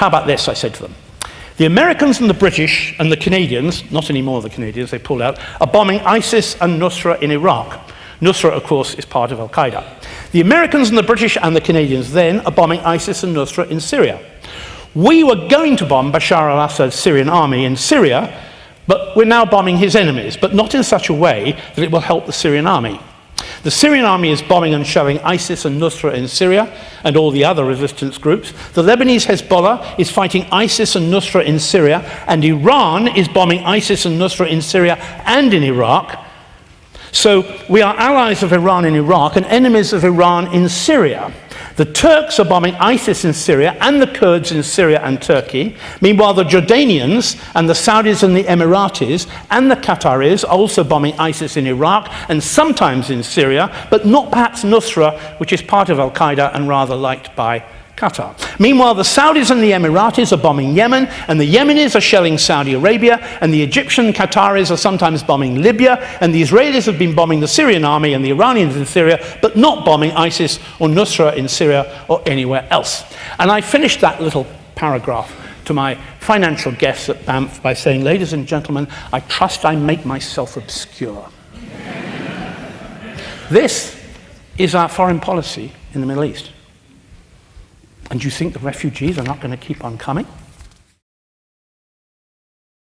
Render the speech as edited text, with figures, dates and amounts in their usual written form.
How about this, I said to them. The Americans and the British and the Canadians, not anymore the Canadians, they pulled out, are bombing ISIS and Nusra in Iraq. Nusra, of course, is part of Al-Qaeda. The Americans and the British and the Canadians then are bombing ISIS and Nusra in Syria. We were going to bomb Bashar al-Assad's Syrian army in Syria, but we're now bombing his enemies, but not in such a way that it will help the Syrian army. The Syrian army is bombing and shelling ISIS and Nusra in Syria and all the other resistance groups. The Lebanese Hezbollah is fighting ISIS and Nusra in Syria, and Iran is bombing ISIS and Nusra in Syria and in Iraq. So we are allies of Iran in Iraq and enemies of Iran in Syria. The Turks are bombing ISIS in Syria and the Kurds in Syria and Turkey. Meanwhile, the Jordanians and the Saudis and the Emiratis and the Qataris are also bombing ISIS in Iraq and sometimes in Syria, but not perhaps Nusra, which is part of Al-Qaeda and rather liked by Qatar. Meanwhile, the Saudis and the Emiratis are bombing Yemen, and the Yemenis are shelling Saudi Arabia, and the Egyptian Qataris are sometimes bombing Libya, and the Israelis have been bombing the Syrian army and the Iranians in Syria, but not bombing ISIS or Nusra in Syria or anywhere else. And I finished that little paragraph to my financial guests at Banff by saying, ladies and gentlemen, I trust I make myself obscure. This is our foreign policy in the Middle East. And do you think the refugees are not going to keep on coming?